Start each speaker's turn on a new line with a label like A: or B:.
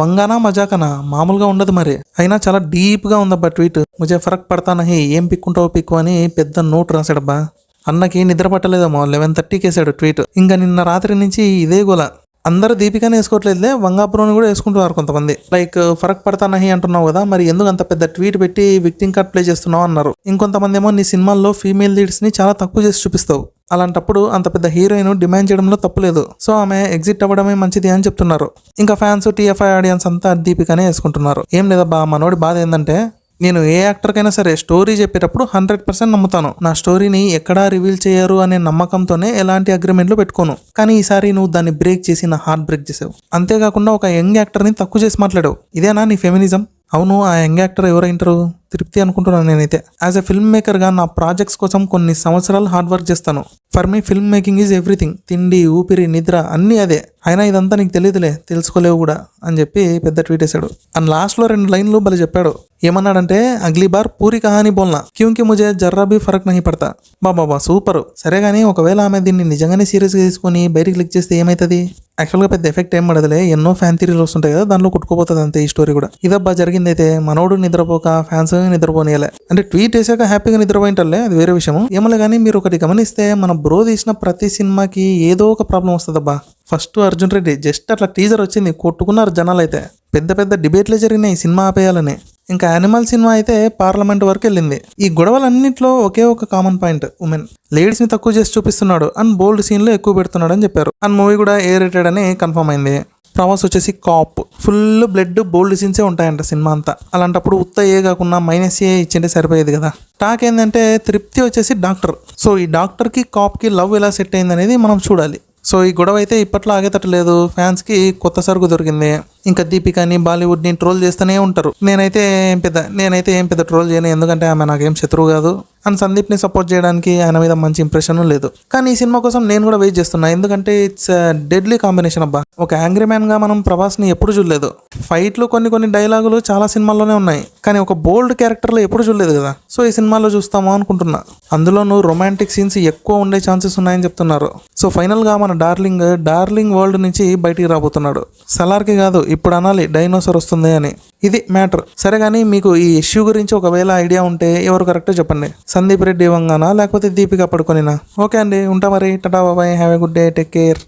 A: వంగానా మజాకనా మామూలుగా ఉండదు మరి. అయినా చాలా డీప్ గా ఉందబ్బా ట్వీట్. ముజే ఫరక్ పడతా నహి, ఏం పిక్కుంటావో పిక్కు అని పెద్ద నోట్ రాశాడబ్బా. అన్నకి నిద్ర పట్టలేదేమో 11:30కి వేసాడు ట్వీట్. ఇంకా నిన్న రాత్రి నుంచి ఇదే గోల. అందరూ దీపికానే వేసుకోవట్లేదులే, వంగాపురోని కూడా వేసుకుంటున్నారు కొంతమంది. లైక్ ఫరక్ పడతా నహి అంటున్నావు కదా, మరి ఎందుకు అంత పెద్ద ట్వీట్ పెట్టి విక్టింగ్ కార్డ్ ప్లే చేస్తున్నావు అన్నారు. ఇంకొంతమంది ఏమో నీ సినిమాల్లో ఫీమేల్ లీడ్స్ ని చాలా తక్కువ చేసి చూపిస్తావు, అలాంటప్పుడు అంత పెద్ద హీరోయిన్ డిమాండ్ చేయడంలో తప్పులేదు, సో ఆమె ఎగ్జిట్ అవ్వడమే మంచిది అని చెప్తున్నారు. ఇంకా ఫ్యాన్స్ టీఎఫ్ఐ ఆడియన్స్ అంతా దీపికానే వేసుకుంటున్నారు. ఏం లేదబ్బా, మనోడి బాధ ఏంటంటే నేను ఏ యాక్టర్కైనా సరే స్టోరీ చెప్పేటప్పుడు 100% నమ్ముతాను. నా స్టోరీని ఎక్కడా రివీల్ చేయరు అనే నమ్మకంతోనే ఎలాంటి అగ్రిమెంట్లు పెట్టుకోను. కానీ ఈసారి నువ్వు దాన్ని బ్రేక్ చేసి నా హార్ట్ బ్రేక్ చేసావు. అంతేకాకుండా ఒక యంగ్ యాక్టర్ని తక్కువ చేసి మాట్లాడావు. ఇదేనా నీ ఫెమినిజం? అవును, ఆ యంగ్ యాక్టర్ ఎవరైంటారు? తృప్తి అనుకుంటున్నాను నేనైతే. యాజ్ ఎ ఫిల్మ్ మేకర్గా నా ప్రాజెక్ట్స్ కోసం కొన్ని సంవత్సరాలు హార్డ్ వర్క్ చేస్తాను. For me film making is everything. తిండి, ఊపిరి, నిద్ర అన్నీ అదే. అయినా ఇదంతా నీకు తెలియదులే, తెలుసుకోలేవు కూడా అని చెప్పి పెద్ద ట్వీట్ వేశాడు. అండ్ లాస్ట్లో 2 లైన్లు భలే చెప్పాడు. ఏమన్నాడంటే, అగ్లీ బార్ పూరి కహానీ బోల్నా క్యూంకి ముజే జర్రా బీ ఫరక్ నహీ పడతా. బాబా సూపర్. సరే కానీ ఒకవేళ ఆమె దీన్ని నిజంగానే సీరియస్గా తీసుకొని బయటికి క్లిక్ చేస్తే ఏమవుతుంది? యాక్చువల్గా పెద్ద ఎఫెక్ట్ ఏం పడదులే, ఎన్నో ఫ్యాన్ థీరీలు వస్తుంటాయి కదా, దానిలో కుట్టుకోపోతుంది అంతే ఈ స్టోరీ కూడా. ఇదబ్బా జరిగిందైతే. మనోడు నిద్రపోక ఫ్యాన్స్ నిద్రపోనియలే. అంటే ట్వీట్ వేసాక హ్యాపీగా నిద్రపోయింటారులే, అది వేరే విషయం. ఏమలే కానీ మీరు ఒకటి గమనిస్తే మన బ్రో తీసిన ప్రతి సినిమాకి ఏదో ఒక ప్రాబ్లం వస్తుందబ్బా. ఫస్ట్ అర్జున్ రెడ్డి జస్ట్ అట్లా టీజర్ వచ్చింది, కొట్టుకున్నారు జనాలు. అయితే పెద్ద పెద్ద డిబేట్లే జరిగినాయి సినిమా ఆపేయాలని. ఇంకా యానిమల్ సినిమా అయితే పార్లమెంట్ వరకు వెళ్ళింది. ఈ గొడవలన్నింటిలో ఒకే ఒక కామన్ పాయింట్, ఉమెన్. లేడీస్ ని తక్కువ చేసి చూపిస్తున్నాడు అండ్ బోల్డ్ సీన్లు ఎక్కువ పెడుతున్నాడు అని చెప్పారు. అండ్ మూవీ కూడా ఏ రేటెడ్ అని కన్ఫర్మ్ అయింది. ప్రభాస్ వచ్చేసి కాప్, ఫుల్ బ్లడ్, బోల్డ్ సీన్సే ఉంటాయంట సినిమా అంతా. అలాంటప్పుడు ఉత్త ఏ కాకుండా -ఏ ఇచ్చింటే సరిపోయేది కదా. టాక్ ఏంటంటే తృప్తి వచ్చేసి డాక్టర్. సో ఈ డాక్టర్కి కాప్కి లవ్ ఎలా సెట్ అయింది అనేది మనం చూడాలి. సో ఈ గొడవ అయితే ఇప్పట్లో ఆగేటట్లేదు. ఫ్యాన్స్కి కొత్త సరుకు దొరికింది. ఇంకా దీపికాని బాలీవుడ్ని ట్రోల్ చేస్తూనే ఉంటారు. నేనైతే ఏం పెద్ద ట్రోల్ చేయను, ఎందుకంటే ఆమె నాకేం శత్రువు కాదు. అండ్ సందీప్ని సపోర్ట్ చేయడానికి ఆయన మీద మంచి ఇంప్రెషన్ లేదు. కానీ ఈ సినిమా కోసం నేను కూడా వెయిట్ చేస్తున్నా, ఎందుకంటే ఇట్స్ డెడ్లీ కాంబినేషన్ అబ్బా. ఒక యాంగ్రీ మ్యాన్గా మనం ప్రభాస్ని ఎప్పుడు చూడలేదు. ఫైట్లు కొన్ని డైలాగులు చాలా సినిమాల్లోనే ఉన్నాయి, కానీ ఒక బోల్డ్ క్యారెక్టర్లో ఎప్పుడు చూడలేదు కదా. సో ఈ సినిమాలో చూస్తామో అనుకుంటున్నా. అందులోనూ రొమాంటిక్ సీన్స్ ఎక్కువ ఉండే ఛాన్సెస్ ఉన్నాయని చెప్తున్నారు. సో ఫైనల్గా మన డార్లింగ్ వరల్డ్ నుంచి బయటికి రాబోతున్నాడు. సలార్కి కాదు, ఇప్పుడు అనాలి డైనోసార్ వస్తుంది అని. ఇది మ్యాటర్. సరే కానీ మీకు ఈ ఇష్యూ గురించి ఒకవేళ ఐడియా ఉంటే ఎవరు కరెక్టో చెప్పండి, సందీప్ రెడ్డి వంగానా లేకపోతే దీపిక పడుకొనినా? ఓకే అండి, ఉంటా మరి. టాటా బాబాయ్, have a good day, take care.